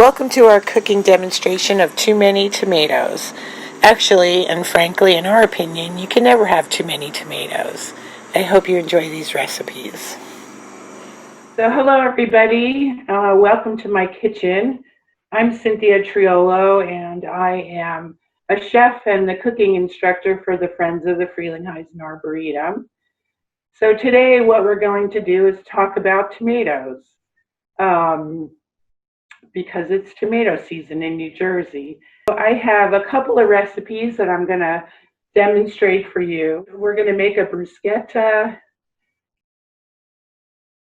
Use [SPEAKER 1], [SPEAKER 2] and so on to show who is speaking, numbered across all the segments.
[SPEAKER 1] Welcome to our cooking demonstration of too many tomatoes. Actually, and frankly, in our opinion, you can never have too many tomatoes. I hope you enjoy these recipes. So hello everybody, welcome to my kitchen. I'm Cynthia Triolo and I am a chef and the cooking instructor for the Friends of the Frelinghuysen Arboretum. So today what we're going to do is talk about tomatoes. Because it's tomato season in New Jersey. So I have a couple of recipes that I'm going to demonstrate for you. We're going to make a bruschetta,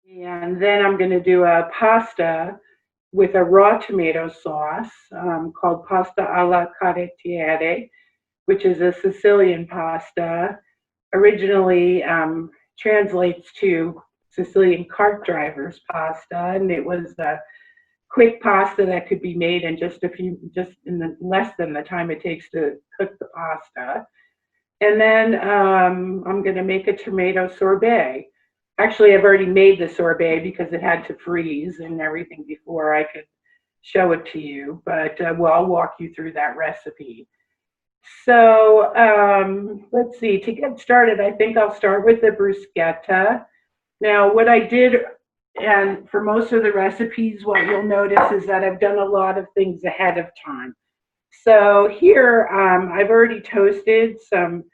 [SPEAKER 1] and then I'm going to do a pasta with a raw tomato sauce called pasta alla carrettiere, which is a Sicilian pasta. Originally translates to Sicilian cart driver's pasta, and it was a quick pasta that could be made in just less than the time it takes to cook the pasta. And then I'm going to make a tomato sorbet. Actually, I've already made the sorbet because it had to freeze and everything before I could show it to you. But I'll walk you through that recipe. So let's see. To get started, I think I'll start with the bruschetta. Now, what I did, and for most of the recipes, what you'll notice is that I've done a lot of things ahead of time. So here, I've already toasted some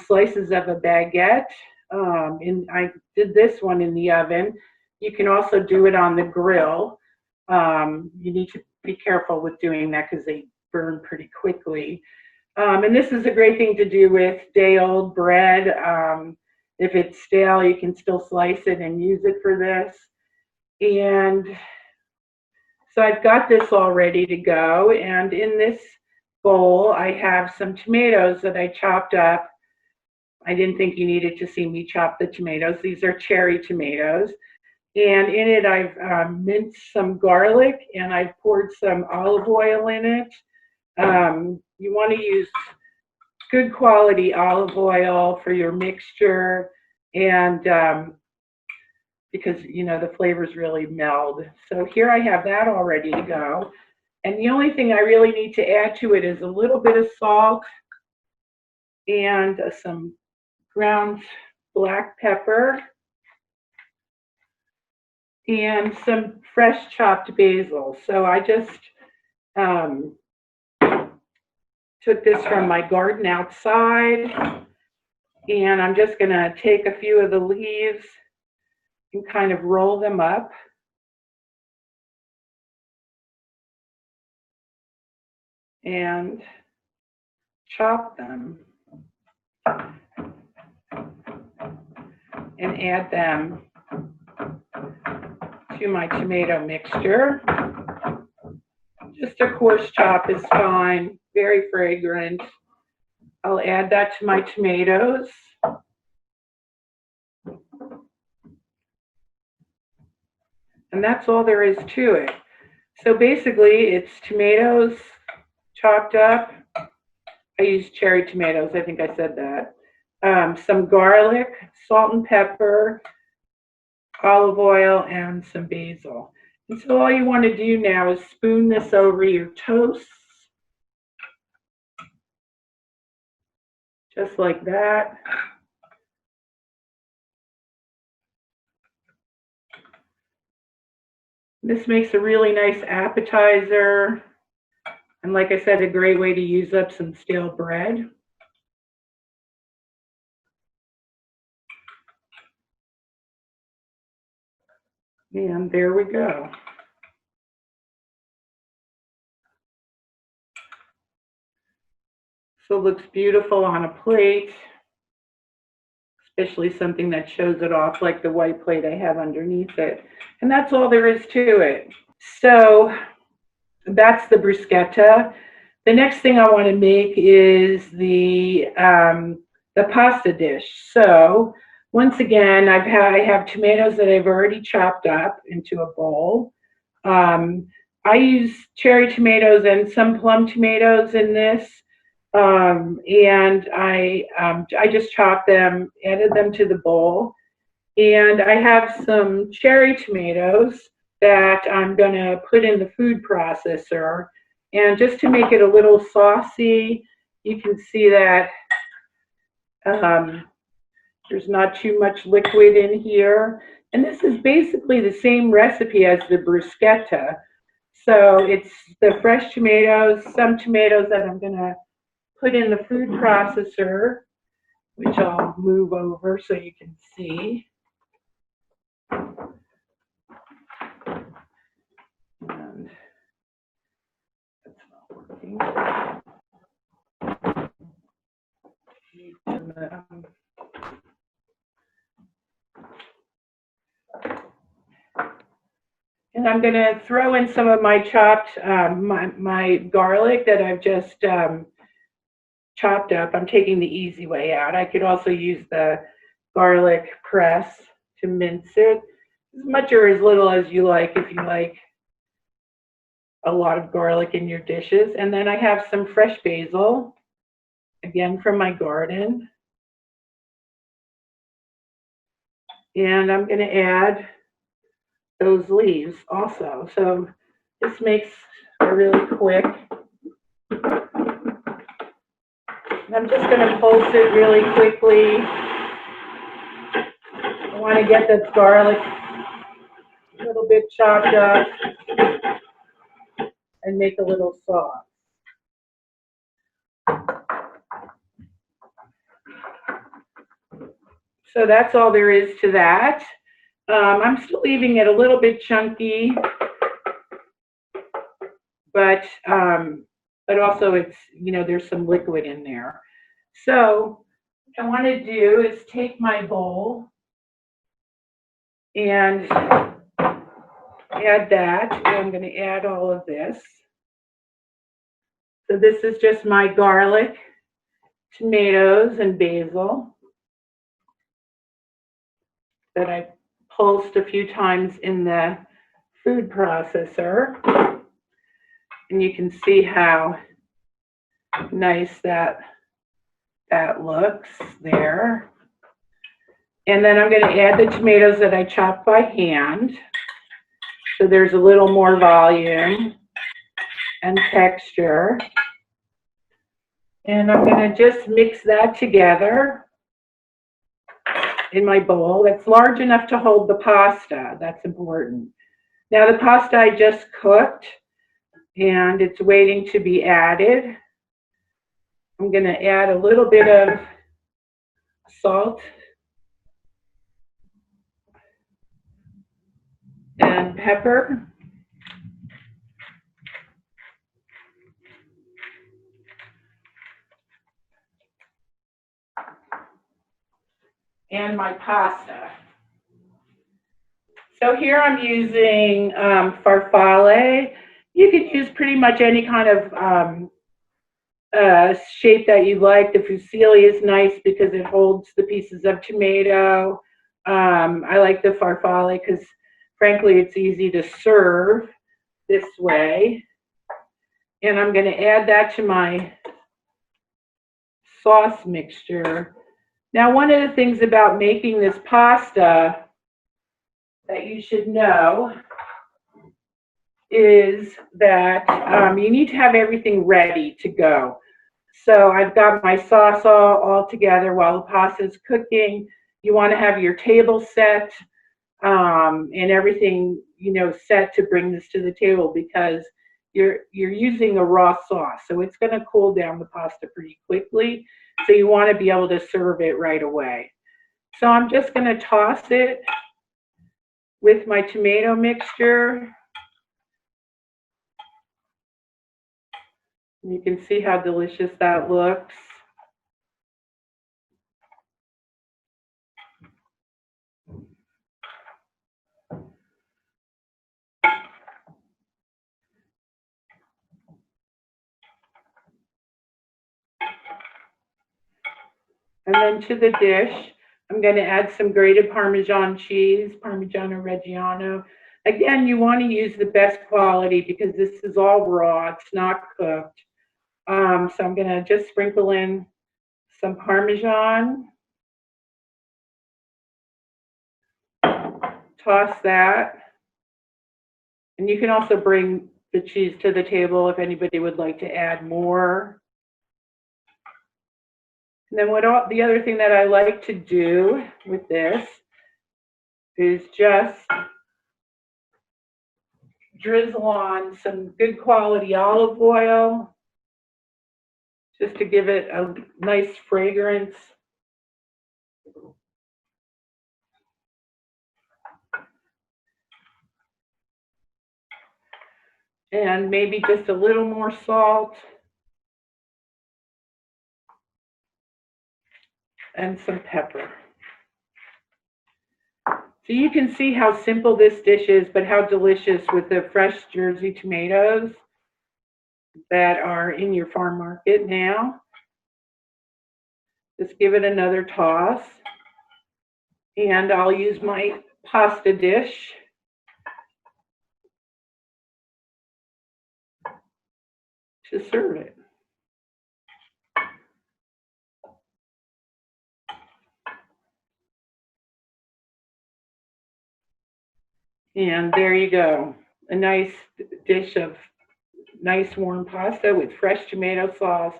[SPEAKER 1] slices of a baguette, and I did this one in the oven. You can also do it on the grill. You need to be careful with doing that because they burn pretty quickly. And this is a great thing to do with day-old bread. If it's stale, you can still slice it and use it for this. And so I've got this all ready to go. And in this bowl, I have some tomatoes that I chopped up. I didn't think you needed to see me chop the tomatoes. These are cherry tomatoes. And in it, I've minced some garlic and I've poured some olive oil in it. You want to use good quality olive oil for your mixture, and because the flavors really meld. So here I have that all ready to go, and the only thing I really need to add to it is a little bit of salt and some ground black pepper and some fresh chopped basil. So I just took this from my garden outside, and I'm just going to take a few of the leaves and kind of roll them up. And chop them and add them to my tomato mixture. Just a coarse chop is fine, very fragrant. I'll add that to my tomatoes. And that's all there is to it. So basically, it's tomatoes chopped up. I used cherry tomatoes, I think I said that. Some garlic, salt and pepper, olive oil, and some basil. And so all you want to do now is spoon this over your toast, just like that. This makes a really nice appetizer, and like I said, a great way to use up some stale bread. And there we go. So it looks beautiful on a plate, especially something that shows it off like the white plate I have underneath it. And that's all there is to it. So that's the bruschetta. The next thing I want to make is the pasta dish. So once again, I have tomatoes that I've already chopped up into a bowl. I use cherry tomatoes and some plum tomatoes in this, and I just chopped them, added them to the bowl, and I have some cherry tomatoes that I'm going to put in the food processor. And just to make it a little saucy, you can see that there's not too much liquid in here. And this is basically the same recipe as the bruschetta. So it's the fresh tomatoes, some tomatoes that I'm going to put in the food processor, which I'll move over so you can see. And that's not working. And I'm going to throw in some of my chopped, my garlic that I've just chopped up. I'm taking the easy way out. I could also use the garlic press to mince it, as much or as little as you like, if you like a lot of garlic in your dishes. And then I have some fresh basil, again from my garden. And I'm going to add those leaves also. So this makes a really quick. And I'm just going to pulse it really quickly. I want to get this garlic a little bit chopped up and make a little sauce. So that's all there is to that. I'm still leaving it a little bit chunky, but also it's, there's some liquid in there. So what I want to do is take my bowl and add that. And I'm going to add all of this. So this is just my garlic, tomatoes, and basil that I pulsed a few times in the food processor. And you can see how nice that looks there. And then I'm going to add the tomatoes that I chopped by hand. So there's a little more volume and texture. And I'm going to just mix that together in my bowl. That's large enough to hold the pasta. That's important. Now the pasta I just cooked, and it's waiting to be added. I'm going to add a little bit of salt and pepper. And my pasta. So here I'm using farfalle. You can use pretty much any kind of shape that you like. The fusilli is nice because it holds the pieces of tomato. I like the farfalle because, frankly, it's easy to serve this way. And I'm going to add that to my sauce mixture. Now, one of the things about making this pasta that you should know is that you need to have everything ready to go. So I've got my sauce all together while the pasta is cooking. You want to have your table set and everything, set to bring this to the table because you're using a raw sauce. So it's going to cool down the pasta pretty quickly. So you want to be able to serve it right away. So I'm just going to toss it with my tomato mixture. You can see how delicious that looks. And then to the dish, I'm going to add some grated Parmesan cheese, Parmigiano Reggiano. Again, you want to use the best quality because this is all raw. It's not cooked. So I'm going to just sprinkle in some Parmesan. Toss that. And you can also bring the cheese to the table if anybody would like to add more. And then the other thing that I like to do with this is just drizzle on some good quality olive oil just to give it a nice fragrance. And maybe just a little more salt and some pepper. So you can see how simple this dish is, but how delicious with the fresh Jersey tomatoes that are in your farm market now. Just give it another toss. And I'll use my pasta dish to serve it. And there you go, a nice dish of nice warm pasta with fresh tomato sauce.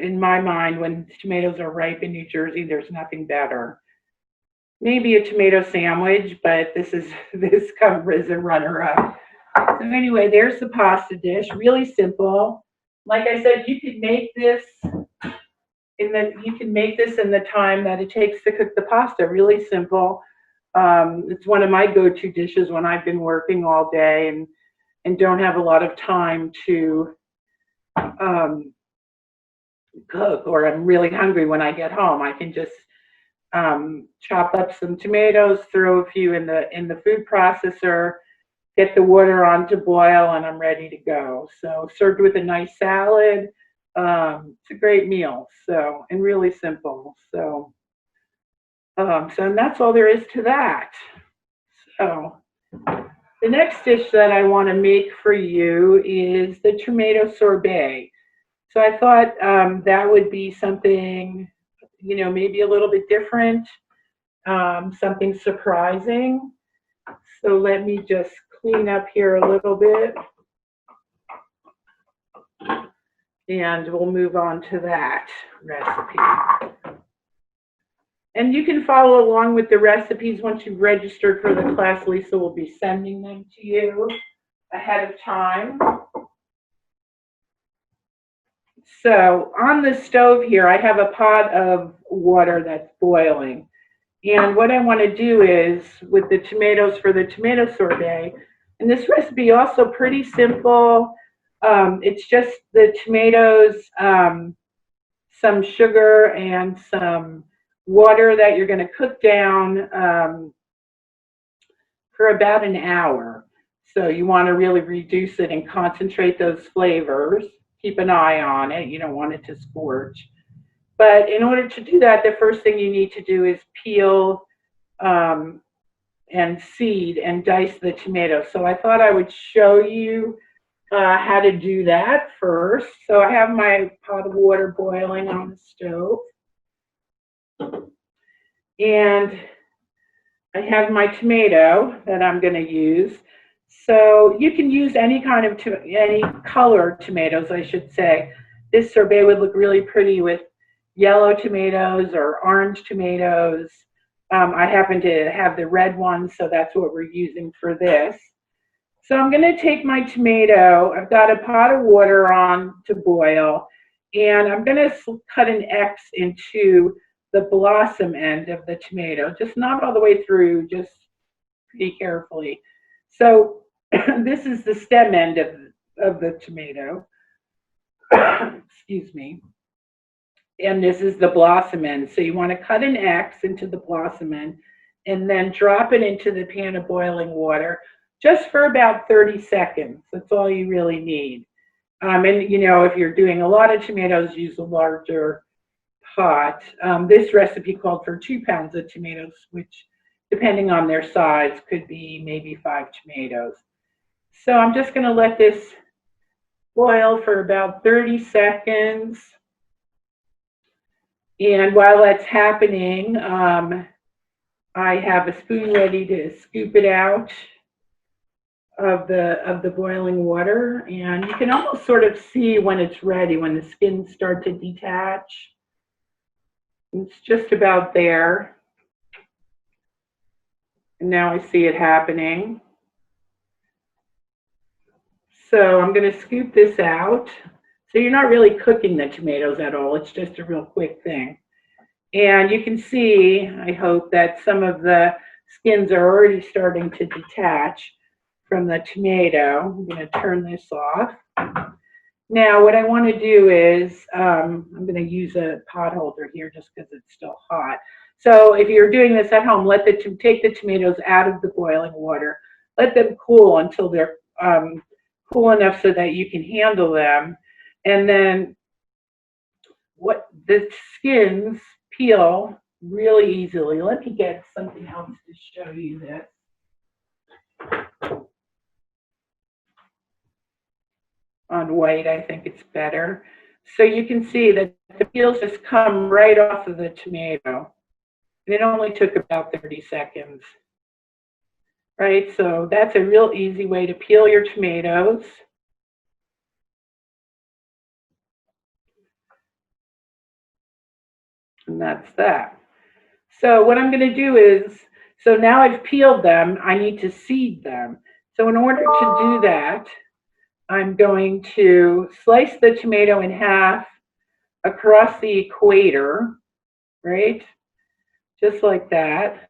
[SPEAKER 1] In my mind, when tomatoes are ripe in New Jersey, there's nothing better. Maybe a tomato sandwich, but this covers a runner-up. So anyway, there's the pasta dish, really simple. Like I said, you can make this in the time that it takes to cook the pasta. Really simple. It's one of my go-to dishes when I've been working all day and don't have a lot of time to cook, or I'm really hungry when I get home. I can just chop up some tomatoes, throw a few in the food processor, get the water on to boil, and I'm ready to go. So served with a nice salad, it's a great meal. So, and really simple. So and that's all there is to that. So the next dish that I want to make for you is the tomato sorbet. So I thought that would be something, maybe a little bit different, something surprising. So let me just clean up here a little bit, and we'll move on to that recipe. And you can follow along with the recipes once you've registered for the class. Lisa will be sending them to you ahead of time. So on the stove here, I have a pot of water that's boiling. And what I want to do is, with the tomatoes for the tomato sorbet, and this recipe also pretty simple. It's just the tomatoes, some sugar, and some water that you're going to cook down for about an hour. So you want to really reduce it and concentrate those flavors. Keep an eye on it. You don't want it to scorch. But in order to do that, the first thing you need to do is peel and seed and dice the tomatoes. So I thought I would show you how to do that first. So I have my pot of water boiling on the stove. And I have my tomato that I'm going to use. So you can use any kind of, any color tomatoes, I should say. This sorbet would look really pretty with yellow tomatoes or orange tomatoes. I happen to have the red ones, so that's what we're using for this. So I'm going to take my tomato. I've got a pot of water on to boil, and I'm going to cut an X into the blossom end of the tomato, just not all the way through, just pretty carefully. So this is the stem end of the tomato. Excuse me. And this is the blossom end. So you want to cut an X into the blossom end and then drop it into the pan of boiling water just for about 30 seconds. That's all you really need. And if you're doing a lot of tomatoes, use a larger pot. This recipe called for 2 pounds of tomatoes, which, depending on their size, could be maybe 5 tomatoes. So I'm just going to let this boil for about 30 seconds. And while that's happening, I have a spoon ready to scoop it out of the boiling water, and you can almost sort of see when it's ready, when the skins start to detach. It's just about there. And now I see it happening. So I'm going to scoop this out. So you're not really cooking the tomatoes at all. It's just a real quick thing. And you can see, I hope, that some of the skins are already starting to detach from the tomato. I'm going to turn this off. Now, what I want to do is, I'm going to use a pot holder here just because it's still hot. So if you're doing this at home, take the tomatoes out of the boiling water. Let them cool until they're cool enough so that you can handle them. And then what the skins peel really easily. Let me get something else to show you this. On white, I think it's better. So you can see that the peels just come right off of the tomato. And it only took about 30 seconds. Right, so that's a real easy way to peel your tomatoes. And that's that. So what I'm going to do is, so now I've peeled them, I need to seed them. So in order to do that, I'm going to slice the tomato in half across the equator, right? Just like that.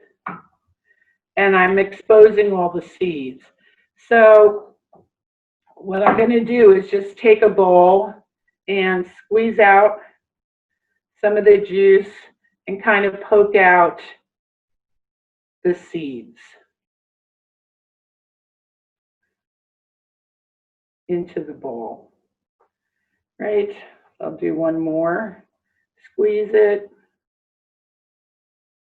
[SPEAKER 1] And I'm exposing all the seeds. So what I'm going to do is just take a bowl and squeeze out some of the juice and kind of poke out the seeds into the bowl, right? I'll do one more, squeeze it,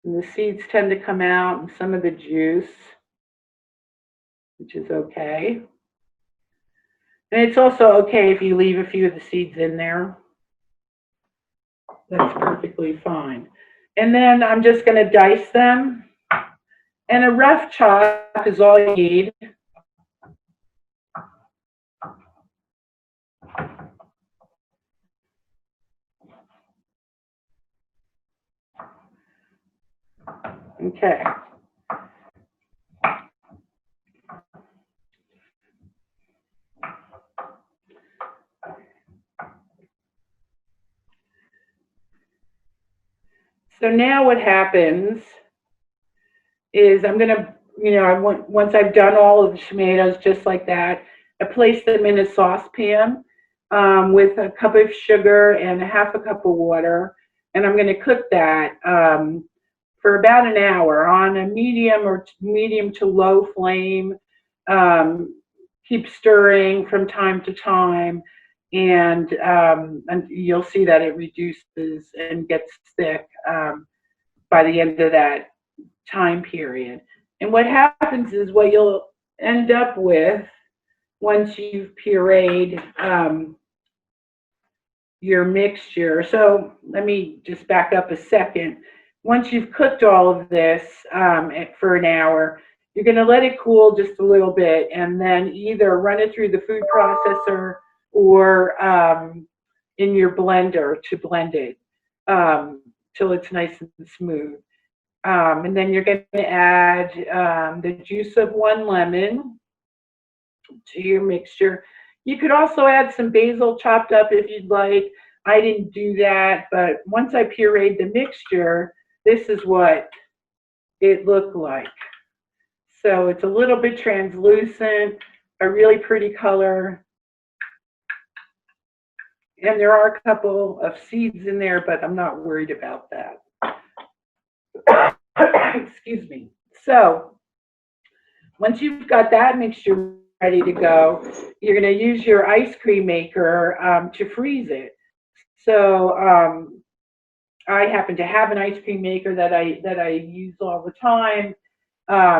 [SPEAKER 1] and the seeds tend to come out and some of the juice, which is okay. And it's also okay if you leave a few of the seeds in there. That's perfectly fine. And then I'm just going to dice them. And a rough chop is all you need. Okay. So now what happens is I'm going to, once I've done all of the tomatoes just like that, I place them in a saucepan with a cup of sugar and a half a cup of water. And I'm going to cook that for about an hour on a medium to low flame. Keep stirring from time to time. And you'll see that it reduces and gets thick by the end of that time period. And what happens is what you'll end up with once you've pureed your mixture. So let me just back up a second. Once you've cooked all of this for an hour, you're going to let it cool just a little bit and then either run it through the food processor or in your blender to blend it till it's nice and smooth. And then you're going to add the juice of 1 lemon to your mixture. You could also add some basil chopped up if you'd like. I didn't do that, but once I pureed the mixture, this is what it looked like. So it's a little bit translucent, a really pretty color. And there are a couple of seeds in there, but I'm not worried about that. Excuse me. So once you've got that mixture ready to go, you're going to use your ice cream maker to freeze it. So I happen to have an ice cream maker that I use all the time.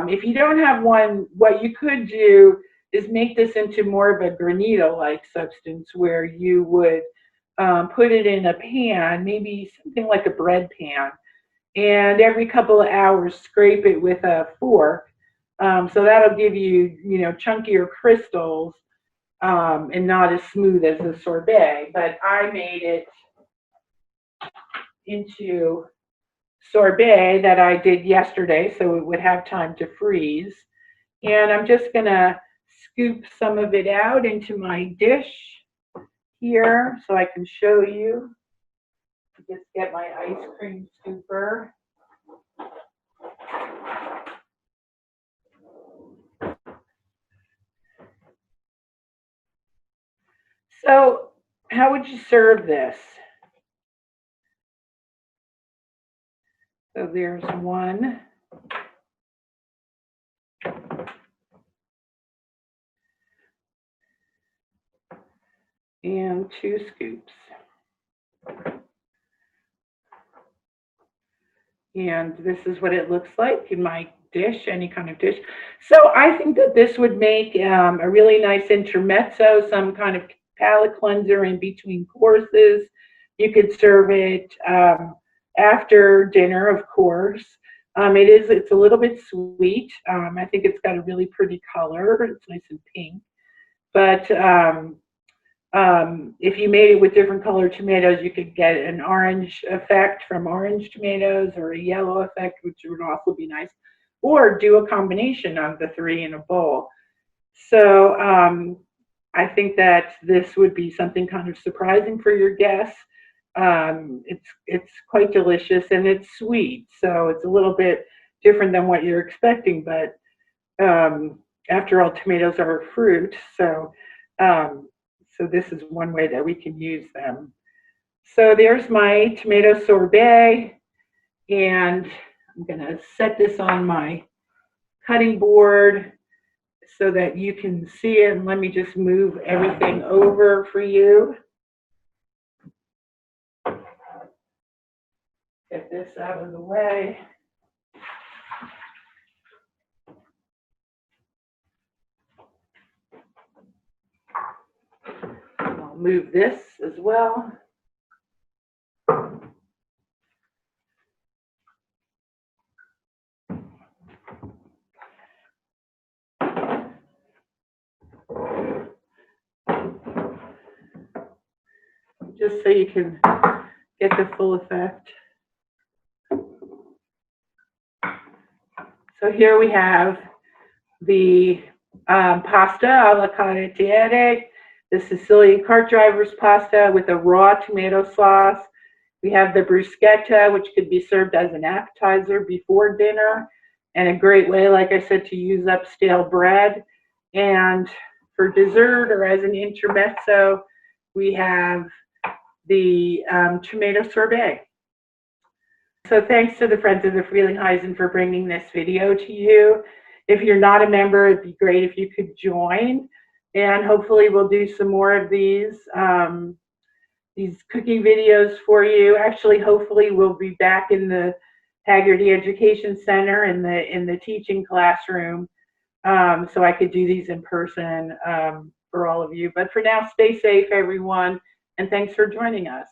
[SPEAKER 1] If you don't have one, what you could do is make this into more of a granito-like substance where you would put it in a pan, maybe something like a bread pan, and every couple of hours scrape it with a fork So that'll give you, chunkier crystals and not as smooth as the sorbet. But I made it into sorbet that I did yesterday, so it would have time to freeze. And I'm just gonna scoop some of it out into my dish here so I can show you. Just get my ice cream scooper. So how would you serve this? So there's one. And 2 scoops. And this is what it looks like in my dish, any kind of dish. So I think that this would make a really nice intermezzo, some kind of palate cleanser in between courses. You could serve it after dinner, of course. It's a little bit sweet. I think it's got a really pretty color. It's nice and pink. But if you made it with different colored tomatoes, you could get an orange effect from orange tomatoes or a yellow effect, which would also be nice, or do a combination of the 3 in a bowl. So I think that this would be something kind of surprising for your guests. It's quite delicious and it's sweet, so it's a little bit different than what you're expecting, but after all, tomatoes are a fruit, so this is one way that we can use them. So there's my tomato sorbet, and I'm going to set this on my cutting board so that you can see it. And let me just move everything over for you. Get this out of the way. I'll move this as well. Just so you can get the full effect. So here we have the pasta alla carottiere, the Sicilian cart driver's pasta with a raw tomato sauce. We have the bruschetta, which could be served as an appetizer before dinner, and a great way, like I said, to use up stale bread. And for dessert or as an intermezzo, we have the tomato sorbet. So thanks to the Friends of the Frelinghuysen for bringing this video to you. If you're not a member, it'd be great if you could join. And hopefully we'll do some more of these cooking videos for you. Actually, hopefully we'll be back in the Haggerty Education Center in the teaching classroom, so I could do these in person for all of you. But for now, stay safe, everyone, and thanks for joining us.